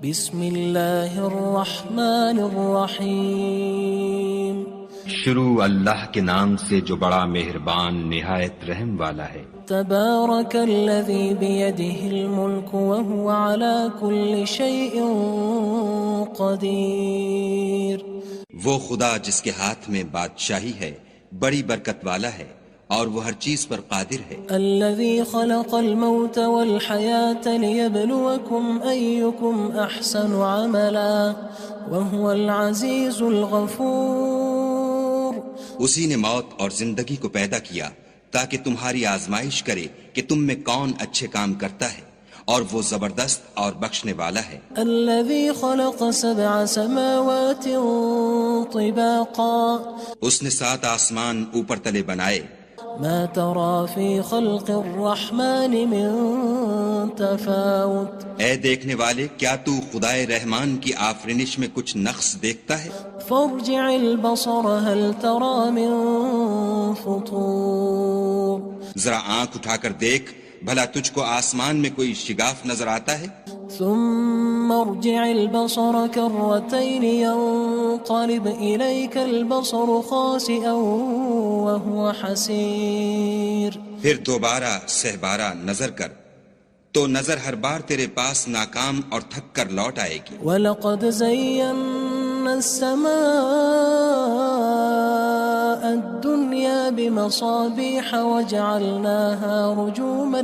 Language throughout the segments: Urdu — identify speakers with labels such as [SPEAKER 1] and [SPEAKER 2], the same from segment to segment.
[SPEAKER 1] بسم اللہ الرحمن الرحیم
[SPEAKER 2] شروع اللہ کے نام سے جو بڑا مہربان نہایت رحم والا ہے۔
[SPEAKER 1] تبارک الذی بیدہ الملک وہو علی کل شیء قدیر۔
[SPEAKER 3] وہ خدا جس کے ہاتھ میں بادشاہی ہے بڑی برکت والا ہے اور وہ ہر چیز پر قادر ہے۔
[SPEAKER 1] الذي خلق الموت والحياة ليبلوكم أيكم أحسن عملا وهو العزيز الغفور۔
[SPEAKER 3] اسی نے موت اور زندگی کو پیدا کیا تاکہ تمہاری آزمائش کرے کہ تم میں کون اچھے کام کرتا ہے، اور وہ زبردست اور بخشنے والا ہے۔
[SPEAKER 1] الذي خلق 7 سماوات طباقا۔
[SPEAKER 3] اس نے 7 آسمان اوپر تلے بنائے۔
[SPEAKER 1] ما ترى في خلق الرحمن من تفاوت۔
[SPEAKER 3] اے دیکھنے والے، کیا تو خدائے رحمان کی آفرینش میں کچھ نقص دیکھتا ہے؟
[SPEAKER 1] فارجع البصر هل ترى من فطور۔
[SPEAKER 3] ذرا آنکھ اٹھا کر دیکھ، بھلا تجھ کو آسمان میں کوئی شگاف نظر آتا ہے؟
[SPEAKER 1] ثم ارجع البصر كرتين ينقلب إليك البصر خاسئا وهو حسير۔
[SPEAKER 3] پھر دوبارہ سہبارہ نظر کر تو نظر ہر بار تیرے پاس ناکام اور تھک کر لوٹ آئے گی۔
[SPEAKER 1] وَلَقَدْ زَيَّنَّا السَّمَاءَ الدُّنْيَا بِمَصَابِيحَ وَجَعَلْنَاهَا رُجُومًا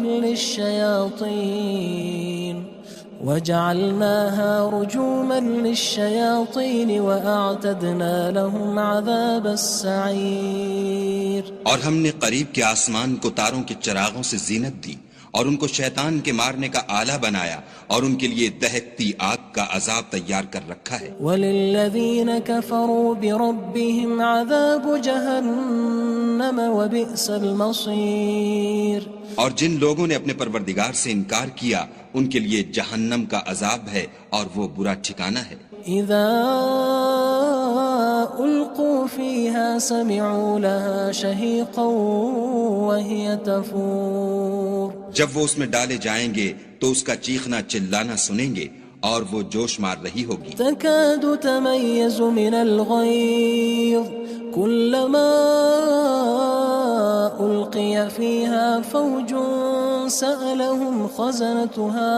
[SPEAKER 1] لِلشَّيَاطِينِ وَأَعْتَدْنَا لَهُمْ عَذَابَ السَّعِيرِ۔
[SPEAKER 3] اور ہم نے قریب کے آسمان کو تاروں کے چراغوں سے زینت دی اور ان کو شیطان کے مارنے کا آلہ بنایا، اور ان کے لیے دہکتی آگ کا عذاب تیار کر رکھا ہے۔
[SPEAKER 1] وَلِلَّذِينَ كَفَرُوا بِرَبِّهِمْ عَذَابُ جَهَنَّمَ وَبِئْسَ الْمَصِيرُ۔
[SPEAKER 3] اور جن لوگوں نے اپنے پروردگار سے انکار کیا ان کے لیے جہنم کا عذاب ہے اور وہ برا ٹھکانہ ہے۔
[SPEAKER 1] اذا القوا فيها سمعوا لها شهيقا وهي تفور۔
[SPEAKER 3] جب وہ اس میں ڈالے جائیں گے تو اس کا چیخنا چلانا سنیں گے اور وہ جوش مار رہی ہوگی۔
[SPEAKER 1] تكاد تميز من الغيظ كلما ألقي فيها فوج سألهم خزنتها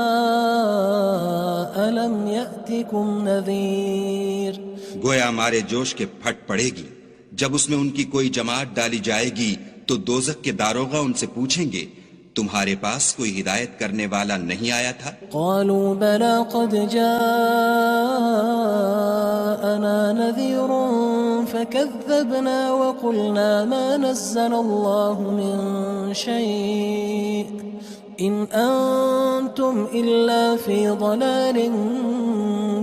[SPEAKER 1] ألم يأتكم نذير۔
[SPEAKER 3] گویا مارے جوش کے پھٹ پڑے گی۔ جب اس میں ان کی کوئی جماعت ڈالی جائے گی تو دوزخ کے داروغہ ان سے پوچھیں گے تمہارے پاس کوئی ہدایت کرنے والا نہیں آیا تھا؟
[SPEAKER 1] قالوا بلى قد جاءنا نذير فكذبنا وقلنا ما نزل الله من شيء إن أنتم إلا في ضلال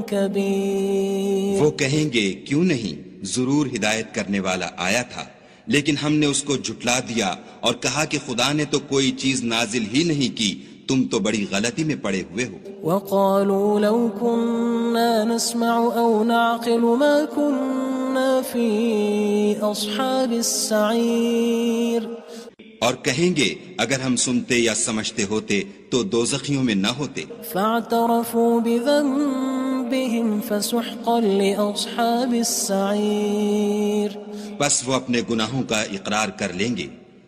[SPEAKER 1] كبير۔
[SPEAKER 3] وہ کہیں گے کیوں نہیں، ضرور ہدایت کرنے والا آیا تھا، لیکن ہم نے اس کو جھٹلا دیا اور کہا کہ خدا نے تو کوئی چیز نازل ہی نہیں کی، تم تو بڑی غلطی میں پڑے ہوئے ہو۔
[SPEAKER 1] وقالوا لو كنا نسمع أو نعقل ما كنا في أصحاب السعير۔
[SPEAKER 3] اور کہیں گے اگر ہم سنتے یا سمجھتے ہوتے تو دوزخیوں میں نہ ہوتے۔
[SPEAKER 1] فاعترفوا بذنبهم فسحقا لأصحاب السعير۔
[SPEAKER 3] بس وہ اپنے گناہوں کا اقرار کر لیں گے،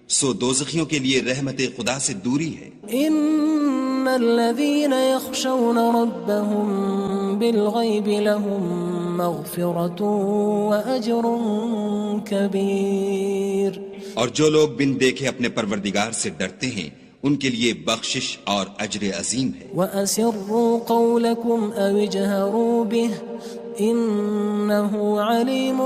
[SPEAKER 3] سو دوزخیوں کے لیے رحمت خدا سے دوری ہے۔
[SPEAKER 1] ان الذين يخشون ربهم بالغيب لهم مغفرة وأجر كبير۔
[SPEAKER 3] اور جو لوگ بن دیکھے اپنے پروردگار سے ڈرتے ہیں ان کے لیے بخشش اور اجر عظیم ہے۔
[SPEAKER 1] وَأَسِرُّوا قَوْلَكُمْ أَوِ اجْهَرُوا بِهِ إِنَّهُ عَلِيمٌ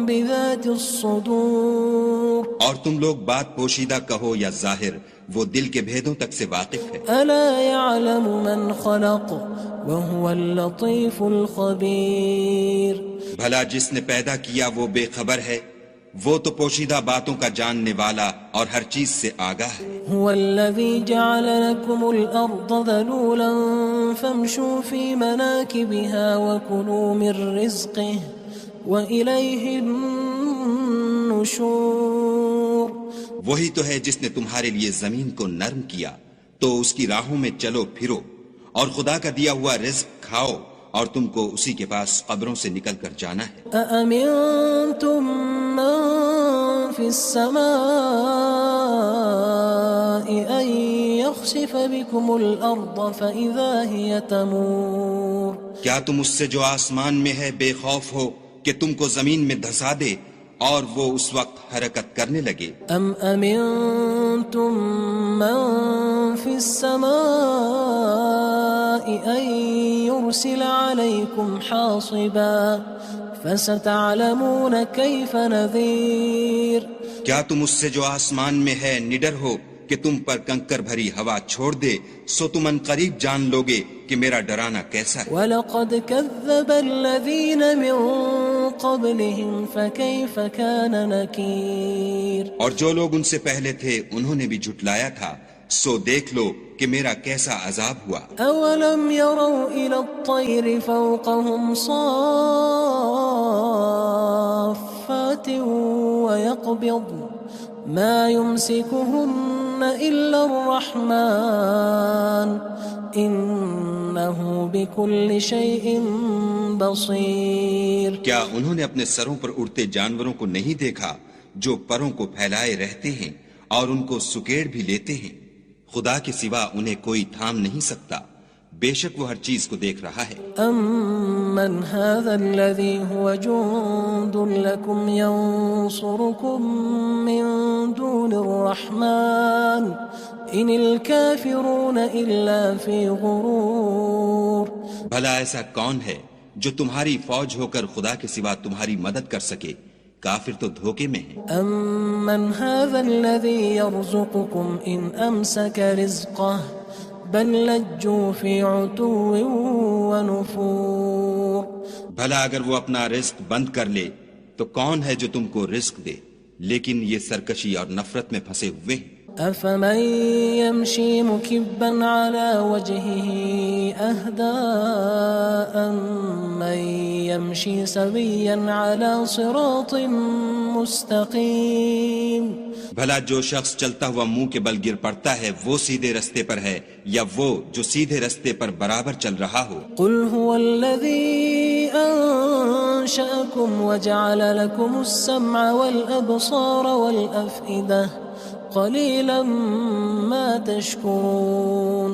[SPEAKER 1] بِذَاتِ الصُّدُورِ۔
[SPEAKER 3] اور تم لوگ بات پوشیدہ کہو یا ظاہر، وہ دل کے بھیدوں تک سے واقف ہے۔
[SPEAKER 1] أَلَا يَعْلَمُ مَنْ خَلَقَ وَهُوَ اللَّطِيفُ الْخَبِيرُ۔
[SPEAKER 3] بھلا جس نے پیدا کیا وہ بے خبر ہے، وہ تو پوشیدہ باتوں کا جاننے والا اور ہر چیز سے آگاہ ہے۔
[SPEAKER 1] هو الذي جعل لكم الأرض ذلولا فامشوا في مناكبها وكلوا من رزقه وإليه النشور۔
[SPEAKER 3] وہی تو ہے جس نے تمہارے لیے زمین کو نرم کیا تو اس کی راہوں میں چلو پھرو اور خدا کا دیا ہوا رزق کھاؤ اور تم کو اسی کے پاس قبروں سے نکل کر جانا ہے۔
[SPEAKER 1] أأمنتم من في السماء أن يخسف بكم الأرض فإذا هي تمور
[SPEAKER 3] کیا تم اس سے جو آسمان میں ہے بے خوف ہو کہ تم کو زمین میں دھسا دے اور وہ اس وقت حرکت کرنے لگے؟
[SPEAKER 1] أم أمنتم من في السماء أن يرسل عليكم حاصبا فستعلمون كيف نذير
[SPEAKER 3] کیا تم اس سے جو آسمان میں ہے نڈر ہو کہ تم پر کنکر بھری ہوا چھوڑ دے، سو تم ان قریب جان لوگے کہ میرا ڈرانا کیسا ہے۔
[SPEAKER 1] وَلَقَدْ كَذَّبَ الَّذِينَ مِن قَبْلِهِمْ فَكَيْفَ كَانَ نَكِيرٌ
[SPEAKER 3] اور جو لوگ ان سے پہلے تھے انہوں نے بھی جھٹلایا تھا، سو دیکھ لو کہ میرا کیسا عذاب ہوا۔
[SPEAKER 1] أَوَلَمْ يَرَوْا إِلَى الطَّيْرِ فَوْقَهُمْ صَافَّاتٍ وَيَقْبِضْنَ مَا يُمْسِكُهُنَّ إِلَّا الرَّحْمَنُ إِنَّهُ بِكُلِّ شَيْءٍ بَصِيرٌ
[SPEAKER 3] کیا انہوں نے اپنے سروں پر اڑتے جانوروں کو نہیں دیکھا جو پروں کو پھیلائے رہتے ہیں اور ان کو سکیڑ بھی لیتے ہیں؟ خدا کے سوا انہیں کوئی تھام نہیں سکتا، بے شک وہ ہر چیز کو دیکھ رہا ہے۔
[SPEAKER 1] أَمَّنْ هَذَا الَّذِي هُوَ جُندٌ لَكُمْ يَنصُرُكُم مِّن دُونِ الرَّحْمَنِ إِنِ الْكَافِرُونَ إِلَّا فِي غُرُورٍ
[SPEAKER 3] بھلا ایسا کون ہے جو تمہاری فوج ہو کر خدا کے سوا تمہاری مدد کر سکے؟ کافر تو دھوکے میں ہیں۔
[SPEAKER 1] أَمَّنْ هَذَا الَّذِي يَرْزُقُكُمْ إِنْ أَمْسَكَ رِزْقَهُ بَلْ لَجُّوا فِي عُتُوٍّ وَنُفُورٍ
[SPEAKER 3] بھلا اگر وہ اپنا رزق بند کر لے تو کون ہے جو تم کو رزق دے؟ لیکن یہ سرکشی اور نفرت میں پھنسے ہوئے ہیں۔
[SPEAKER 1] أَفَمَن يَمْشِي مُكِبًّا عَلَى وَجْهِهِ أَهْدَىٰ أَمَّن يَمْشِي سَوِيًّا عَلَى صِرَاطٍ مُّسْتَقِيمٍ
[SPEAKER 3] بھلا جو شخص چلتا ہوا منہ کے بل گر پڑتا ہے وہ سیدھے رستے پر ہے یا وہ جو سیدھے رستے پر برابر چل رہا ہو؟
[SPEAKER 1] قُلْ هُوَ الَّذِي أَنشَأَكُمْ وَجَعَلَ لَكُمُ السَّمْعَ وَالْأَبْصَارَ وَالْأَفْئِدَةَ قَلِيلًا مَا تَشْكُرُونَ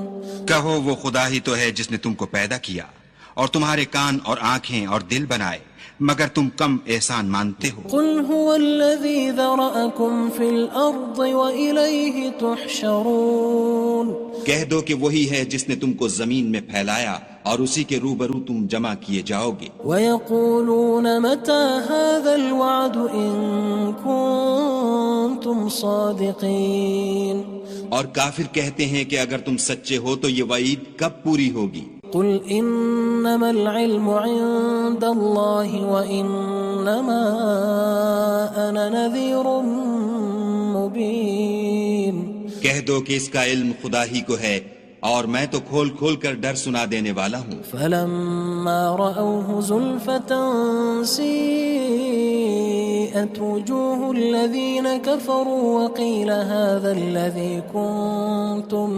[SPEAKER 3] کہو وہ خدا ہی تو ہے جس نے تم کو پیدا کیا اور تمہارے کان اور آنکھیں اور دل بنائے، مگر تم کم احسان مانتے ہو۔
[SPEAKER 1] قُلْ هُوَ الَّذِي ذَرَأَكُمْ فِي الْأَرْضِ وَإِلَيْهِ تُحْشَرُونَ
[SPEAKER 3] کہہ دو کہ وہی ہے جس نے تم کو زمین میں پھیلایا اور اسی کے روبرو تم جمع کیے جاؤ گے۔
[SPEAKER 1] وَيَقُولُونَ مَتَى هَذَا الْوَعْدُ إِن كُنتُمْ صَادِقِينَ
[SPEAKER 3] اور کافر کہتے ہیں کہ اگر تم سچے ہو تو یہ وعید کب پوری ہوگی؟
[SPEAKER 1] قُلْ إِنَّمَا الْعِلْمُ عِندَ اللَّهِ وَإِنَّمَا أَنَا نَذِيرٌ مُّبِينٌ
[SPEAKER 3] کہہ دو کہ اس کا علم خدا ہی کو ہے اور میں تو کھول کھول کر ڈر سنا دینے والا ہوں۔
[SPEAKER 1] فَلَمَّا رَأَوْهُ زُلْفَةً سِيئَتْ وُجُوهُ الَّذِينَ كَفَرُوا وَقِيلَ هَذَا الَّذِي كُنتُم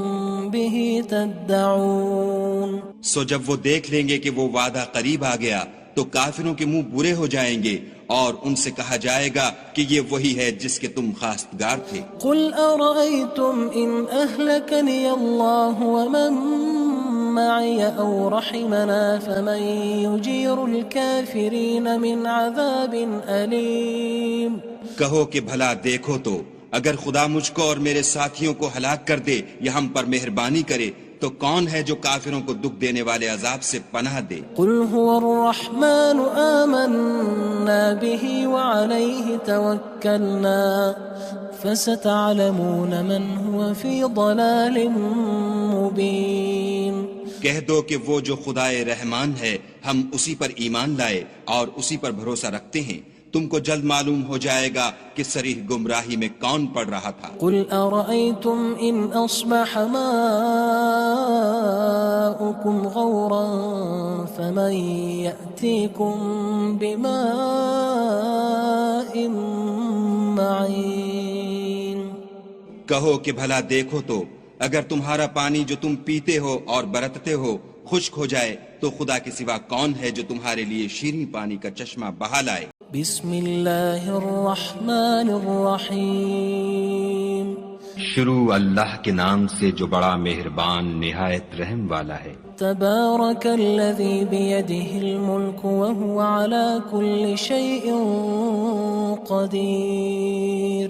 [SPEAKER 1] بِهِ تَدَّعُونَ
[SPEAKER 3] سو جب وہ دیکھ لیں گے کہ وہ وعدہ قریب آ گیا تو کافروں کے منہ برے ہو جائیں گے اور ان سے کہا جائے گا کہ یہ وہی ہے جس کے تم خواستگار تھے۔
[SPEAKER 1] قُلْ أَرَأَيْتُمْ إِنْ أَهْلَكَنِيَ اللَّهُ وَمَن مَّعِيَ أَوْ رَحِمَنَا فَمَن يُجِيرُ الْكَافِرِينَ مِنْ عَذَابٍ أَلِيمٍ
[SPEAKER 3] کہو کہ بھلا دیکھو تو اگر خدا مجھ کو اور میرے ساتھیوں کو ہلاک کر دے یا ہم پر مہربانی کرے تو کون ہے جو کافروں کو دکھ دینے والے عذاب سے پناہ دے؟
[SPEAKER 1] قُلْ هُوَ الرَّحْمَنُ آمَنَّا بِهِ وَعَلَيْهِ تَوَكَّلْنَا فَسَتَعْلَمُونَ مَنْ هُوَ فِي ضَلَالٍ مُّبِينٍ
[SPEAKER 3] کہہ دو کہ وہ جو خدائے رحمان ہے ہم اسی پر ایمان لائے اور اسی پر بھروسہ رکھتے ہیں، تم کو جلد معلوم ہو جائے گا کہ صریح گمراہی میں کون پڑ رہا تھا۔
[SPEAKER 1] قُلْ أَرَأَيْتُمْ إِنْ أَصْبَحَ مَاؤُكُمْ غَوْرًا فَمَن يَأْتِيكُم بِمَاءٍ مَّعِينٍ
[SPEAKER 3] کہو کہ بھلا دیکھو تو اگر تمہارا پانی جو تم پیتے ہو اور برتتے ہو خشک ہو جائے تو خدا کے سوا کون ہے جو تمہارے لیے شیریں پانی کا چشمہ بہا لائے؟
[SPEAKER 1] بسم اللہ الرحمن الرحیم
[SPEAKER 2] شروع اللہ کے نام سے جو بڑا مہربان نہایت رحم والا ہے۔
[SPEAKER 1] تبارک الذی بیدہ الملک وہو علی کل شیء قدیر۔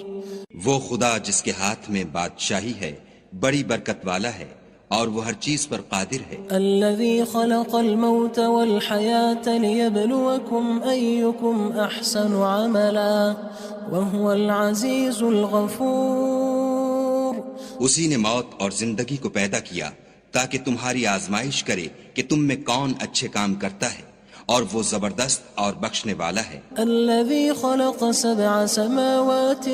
[SPEAKER 3] وہ خدا جس کے ہاتھ میں بادشاہی ہے بڑی برکت والا ہے اور وہ ہر چیز پر قادر ہے۔
[SPEAKER 1] الذی خلق الموت والحیاة لیبلوکم ایکم احسن عملا وہو العزیز الغفور۔
[SPEAKER 3] اسی نے موت اور زندگی کو پیدا کیا تاکہ تمہاری آزمائش کرے کہ تم میں کون اچھے کام کرتا ہے، اور وہ زبردست اور بخشنے والا ہے۔
[SPEAKER 1] الذی خلق سبع سماوات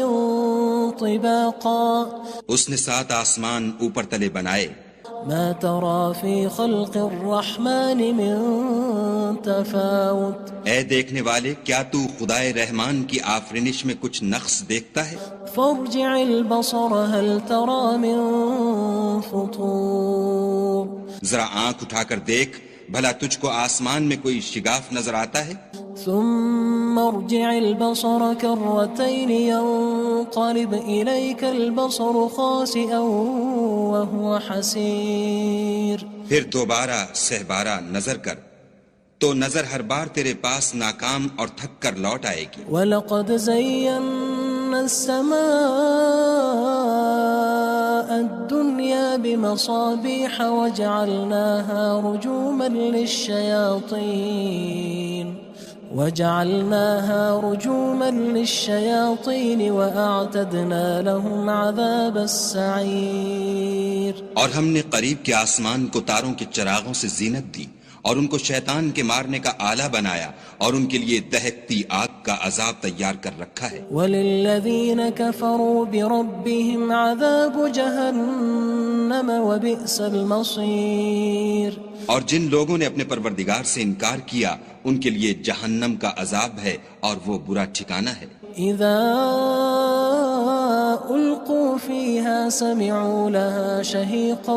[SPEAKER 1] طباقا۔
[SPEAKER 3] اس نے 7 آسمان اوپر تلے بنائے۔
[SPEAKER 1] ما ترى في خلق الرحمن من تفاوت۔
[SPEAKER 3] اے دیکھنے والے، کیا تو خدائے رحمان کی آفرینش میں کچھ نقص دیکھتا ہے؟
[SPEAKER 1] فارجع البصر هل ترى من فطور۔
[SPEAKER 3] ذرا آنکھ اٹھا کر دیکھ، بھلا تجھ کو آسمان میں کوئی شگاف نظر آتا ہے؟
[SPEAKER 1] ثم ارجع البصر كرتين ينقلب إليك البصر خاسئا وهو حسير۔
[SPEAKER 3] پھر دوبارہ سہبارہ نظر کر تو نظر ہر بار تیرے پاس ناکام اور تھک کر لوٹ آئے گی۔
[SPEAKER 1] وَلَقَدْ زَيَّنَّا السَّمَاءَ الدُّنْيَا بِمَصَابِيحَ وَجَعَلْنَاهَا رُجُومًا لِلشَّيَاطِينِ وَأَعْتَدْنَا لَهُمْ عَذَابَ السَّعِيرِ۔
[SPEAKER 3] اور ہم نے قریب کے آسمان کو تاروں کے چراغوں سے زینت دی اور ان کو شیطان کے مارنے کا آلہ بنایا، اور ان کے لیے دہکتی آگ کا عذاب تیار کر رکھا ہے۔
[SPEAKER 1] وَلِلَّذِينَ كَفَرُوا بِرَبِّهِمْ عَذَابُ جَهَنَّمَ وَبِئْسَ الْمَصِيرُ۔
[SPEAKER 3] اور جن لوگوں نے اپنے پروردگار سے انکار کیا ان کے لیے جہنم کا عذاب ہے اور وہ برا ٹھکانہ ہے۔
[SPEAKER 1] اذا القوا فيها سمعوا لها شهيقا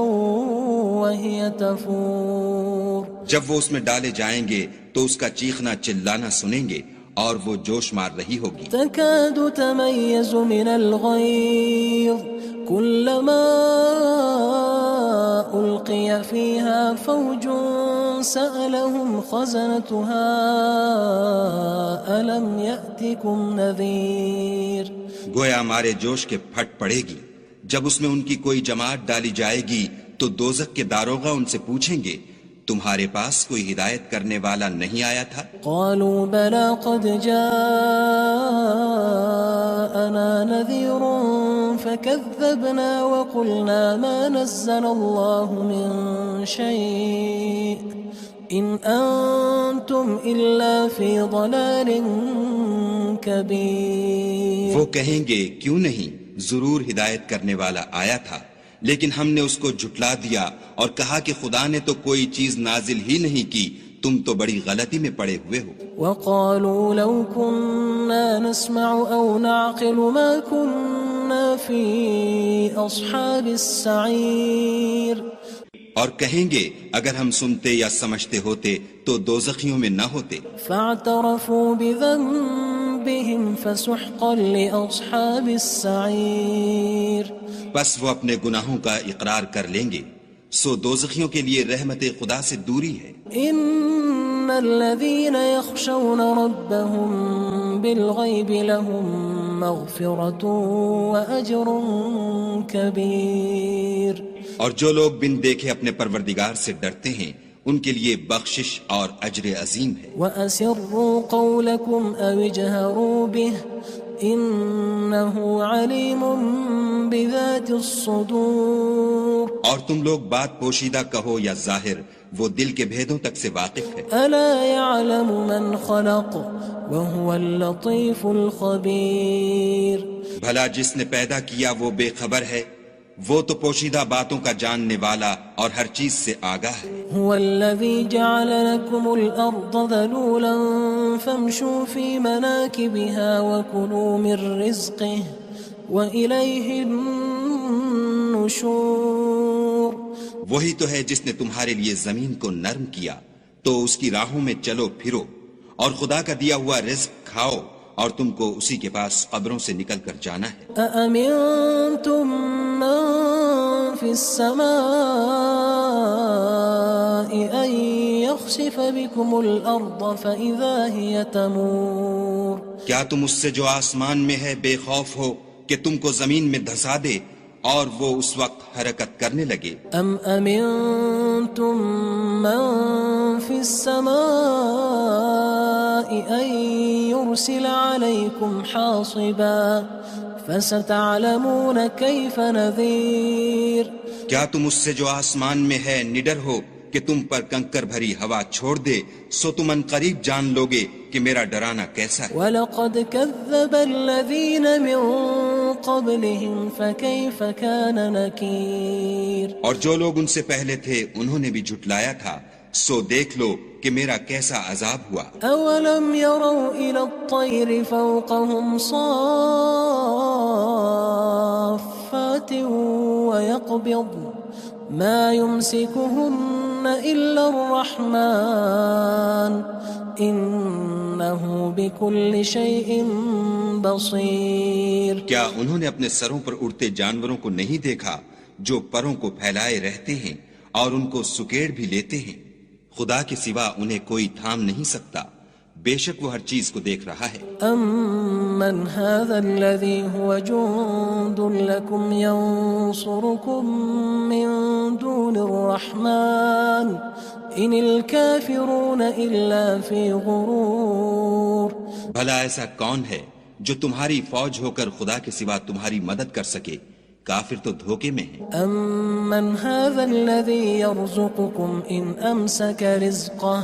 [SPEAKER 1] وهي تفور۔
[SPEAKER 3] جب وہ اس میں ڈالے جائیں گے تو اس کا چیخنا چلانا سنیں گے اور وہ جوش مار رہی ہوگی۔
[SPEAKER 1] تكاد تميز من الغيظ كلما ألقي فيها فوج سألهم خزنتها ألم يأتكم نذير۔
[SPEAKER 3] گویا ہمارے جوش کے پھٹ پڑے گی جب اس میں ان کی کوئی جماعت ڈالی جائے گی تو دوزخ کے داروغہ ان سے پوچھیں گے تمہارے پاس کوئی ہدایت کرنے والا نہیں آیا تھا؟
[SPEAKER 1] قالوا بلى قد جاءنا نذير فكذبنا وقلنا ما نزل الله من شيء إن أنتم إلا في ضلال كبير۔
[SPEAKER 3] وہ کہیں گے کیوں نہیں، ضرور ہدایت کرنے والا آیا تھا، لیکن ہم نے اس کو جھٹلا دیا اور کہا کہ خدا نے تو کوئی چیز نازل ہی نہیں کی، تم تو بڑی غلطی میں پڑے ہوئے ہو۔
[SPEAKER 1] وقالوا لو كنا نسمع أو نعقل ما كنا في أصحاب السعير۔
[SPEAKER 3] اور کہیں گے اگر ہم سنتے یا سمجھتے ہوتے تو دوزخیوں میں نہ ہوتے۔
[SPEAKER 1] فاعترفوا بذنبهم فسحقا لأصحاب السعير۔
[SPEAKER 3] بس وہ اپنے گناہوں کا اقرار کر لیں گے، سو دوزخیوں کے لیے رحمت خدا سے دوری ہے۔
[SPEAKER 1] ان الذين يخشون ربهم بالغيب لهم مغفرة واجر كبير۔
[SPEAKER 3] اور جو لوگ بن دیکھے اپنے پروردگار سے ڈرتے ہیں ان کے لیے بخشش اور اجر عظیم ہے۔
[SPEAKER 1] وَأَسِرُّوا قَوْلَكُمْ أَوِ اجْهَرُوا بِهِ إِنَّهُ عَلِيمٌ بِذَاتِ الصُّدُورِ۔
[SPEAKER 3] اور تم لوگ بات پوشیدہ کہو یا ظاہر، وہ دل کے بھیدوں تک سے واقف ہے۔
[SPEAKER 1] أَلَا يَعْلَمُ مَنْ خَلَقَ وَهُوَ اللَّطِيفُ الْخَبِيرُ۔
[SPEAKER 3] بھلا جس نے پیدا کیا وہ بے خبر ہے، وہ تو پوشیدہ باتوں کا جاننے والا اور ہر چیز سے آگاہ ہے۔
[SPEAKER 1] هو الذي جعل لكم الأرض ذلولا فامشوا في مناكبها وكلوا من رزقه وإليه النشور.
[SPEAKER 3] وہی تو ہے جس نے تمہارے لیے زمین کو نرم کیا تو اس کی راہوں میں چلو پھرو، اور خدا کا دیا ہوا رزق کھاؤ، اور تم کو اسی کے پاس قبروں سے نکل کر جانا ہے.
[SPEAKER 1] أأمنتم من في السماء أن يخسف بكم الأرض فإذا هي تمور.
[SPEAKER 3] کیا تم اس سے جو آسمان میں ہے بے خوف ہو کہ تم کو زمین میں دھسا دے اور وہ اس وقت حرکت کرنے لگے؟
[SPEAKER 1] أم أمنتم من في السماء أن يرسل عليكم حاصبا فستعلمون كيف نذير.
[SPEAKER 3] کیا تم اس سے جو آسمان میں ہے نڈر ہو کہ تم پر کنکر بھری ہوا چھوڑ دے، سو تم ان قریب جان لوگے کہ میرا ڈرانا کیسا ہے.
[SPEAKER 1] وَلَقَدْ كَذَّبَ الَّذِينَ مِن قَبْلِهِمْ فَكَيْفَ كَانَ نَكِيرٌ.
[SPEAKER 3] اور جو لوگ ان سے پہلے تھے انہوں نے بھی جھٹلایا تھا، سو دیکھ لو کہ میرا کیسا عذاب ہوا.
[SPEAKER 1] أَوَلَمْ يَرَوْا إِلَى الطَّيْرِ فَوْقَهُمْ صَافَّاتٍ وَيَقْبِضْنَ مَا يُمْسِكُهُنَّ إِلَّا الرَّحْمَنُ إِنَّهُ بِكُلِّ شَيْءٍ بَصِيرٌ.
[SPEAKER 3] کیا انہوں نے اپنے سروں پر اڑتے جانوروں کو نہیں دیکھا جو پروں کو پھیلائے رہتے ہیں اور ان کو سکیڑ بھی لیتے ہیں؟ خدا کے سوا انہیں کوئی تھام نہیں سکتا، بے شک وہ ہر چیز کو دیکھ رہا ہے.
[SPEAKER 1] أَمَّنْ هَذَا الَّذِي هُوَ جُندٌ لَكُمْ يَنصُرُكُم مِّن دُونِ الرَّحْمَنِ إِنِ الْكَافِرُونَ إِلَّا فِي غُرُورٍ.
[SPEAKER 3] بھلا ایسا کون ہے جو تمہاری فوج ہو کر خدا کے سوا تمہاری مدد کر سکے؟ کافر تو دھوکے میں ہیں.
[SPEAKER 1] أَمَّنْ هَذَا الَّذِي يَرْزُقُكُمْ إِنْ أَمْسَكَ رِزْقَهُ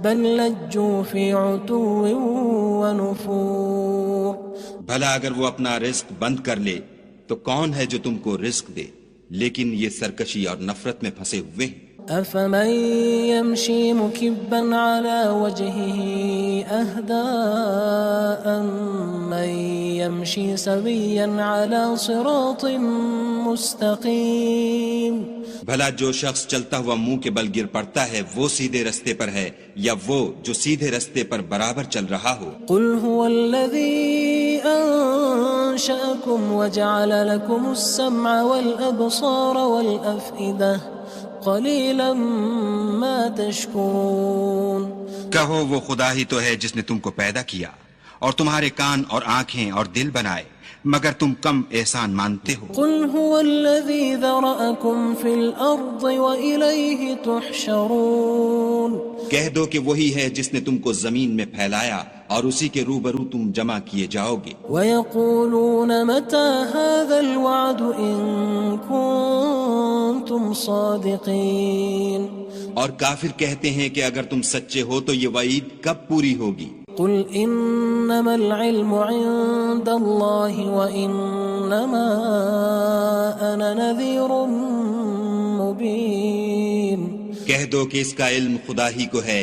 [SPEAKER 1] بَلْ لَجُّوا فِي عُتُوٍّ وَنُفُورٍ.
[SPEAKER 3] بھلا اگر وہ اپنا رزق بند کر لے تو کون ہے جو تم کو رزق دے، لیکن یہ سرکشی اور نفرت میں پھنسے ہوئے ہیں.
[SPEAKER 1] أَفَمَن يَمْشِي مُكِبًّا عَلَى وَجْهِهِ أَهْدَىٰ أَمَّن يَمْشِي سَوِيًّا عَلَى صِرَاطٍ مُّسْتَقِيمٍ.
[SPEAKER 3] بھلا جو شخص چلتا ہوا منہ کے بل گر پڑتا ہے وہ سیدھے رستے پر ہے یا وہ جو سیدھے رستے پر برابر چل رہا ہو؟
[SPEAKER 1] قُلْ هُوَ الَّذِي أَنشَأَكُمْ وَجَعَلَ لَكُمُ السَّمْعَ وَالْأَبْصَارَ وَالْأَفْئِدَةَ قَلِيلًا مَا تَشْكُرُونَ.
[SPEAKER 3] کہو وہ خدا ہی تو ہے جس نے تم کو پیدا کیا اور تمہارے کان اور آنکھیں اور دل بنائے، مگر تم کم احسان مانتے ہو.
[SPEAKER 1] قُلْ هُوَ الَّذِي ذَرَأَكُمْ فِي الْأَرْضِ وَإِلَيْهِ تُحْشَرُونَ.
[SPEAKER 3] کہہ دو کہ وہی ہے جس نے تم کو زمین میں پھیلایا اور اسی کے روبرو تم جمع کیے جاؤ گے.
[SPEAKER 1] وَيَقُولُونَ مَتَى هَذَا الْوَعْدُ إِن كُنتُمْ صَادِقِينَ.
[SPEAKER 3] اور کافر کہتے ہیں کہ اگر تم سچے ہو تو یہ وعید کب پوری ہوگی؟
[SPEAKER 1] قُلْ إِنَّمَا الْعِلْمُ عِندَ اللَّهِ وَإِنَّمَا أَنَا نَذِيرٌ مُّبِينٌ.
[SPEAKER 3] کہہ دو کہ اس کا علم خدا ہی کو ہے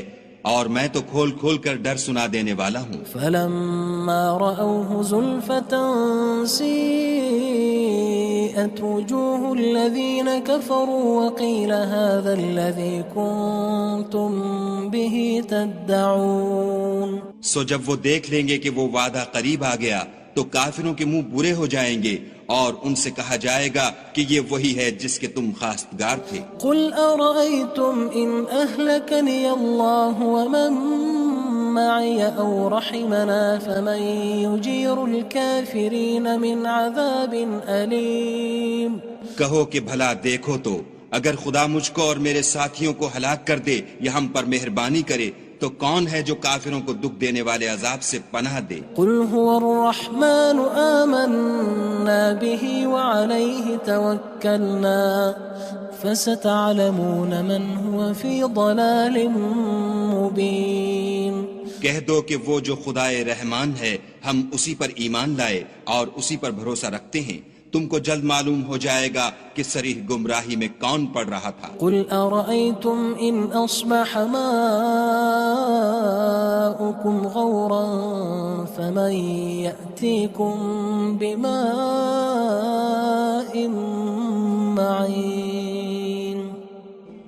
[SPEAKER 3] اور میں تو کھول کھول کر ڈر سنا دینے والا ہوں.
[SPEAKER 1] فَلَمَّا رَأَوْهُ زُلْفَةً سِيئَتْ وُجُوهُ الَّذِينَ كَفَرُوا وَقِيلَ هَذَا الَّذِي كُنتُم بِهِ تَدَّعُونَ.
[SPEAKER 3] سو جب وہ دیکھ لیں گے کہ وہ وعدہ قریب آ گیا تو کافروں کے منہ برے ہو جائیں گے اور ان سے کہا جائے گا کہ یہ وہی ہے جس کے تم خواستگار تھے.
[SPEAKER 1] قُلْ أَرَأَيْتُمْ إِنْ أَهْلَكَنِيَ اللَّهُ وَمَن مَّعِيَ أَوْ رَحِمَنَا فَمَن يُجِيرُ الْكَافِرِينَ مِنْ عَذَابٍ أَلِيمٍ.
[SPEAKER 3] کہو کہ بھلا دیکھو تو اگر خدا مجھ کو اور میرے ساتھیوں کو ہلاک کر دے یا ہم پر مہربانی کرے تو کون ہے جو کافروں کو دکھ دینے والے عذاب سے پناہ دے؟
[SPEAKER 1] قُلْ هُوَ الرَّحْمَنُ آمَنَّا بِهِ وَعَلَيْهِ تَوَكَّلْنَا فَسَتَعْلَمُونَ مَنْ هُوَ فِي ضَلَالٍ مُّبِينٍ.
[SPEAKER 3] کہہ دو کہ وہ جو خدائے رحمان ہے ہم اسی پر ایمان لائے اور اسی پر بھروسہ رکھتے ہیں، تم کو جلد معلوم ہو جائے گا کہ صریح گمراہی میں کون پڑ رہا تھا.
[SPEAKER 1] قُلْ أَرَأَيْتُمْ إِنْ أَصْبَحَ مَاؤُكُمْ غَوْرًا فَمَن يَأْتِيكُم يأتيكم بماء معين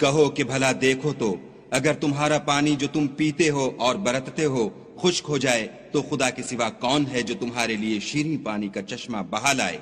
[SPEAKER 3] کہو کہ بھلا دیکھو تو اگر تمہارا پانی جو تم پیتے ہو اور برتتے ہو خشک ہو جائے تو خدا کے سوا کون ہے جو تمہارے لیے شیریں پانی کا چشمہ بہا لائے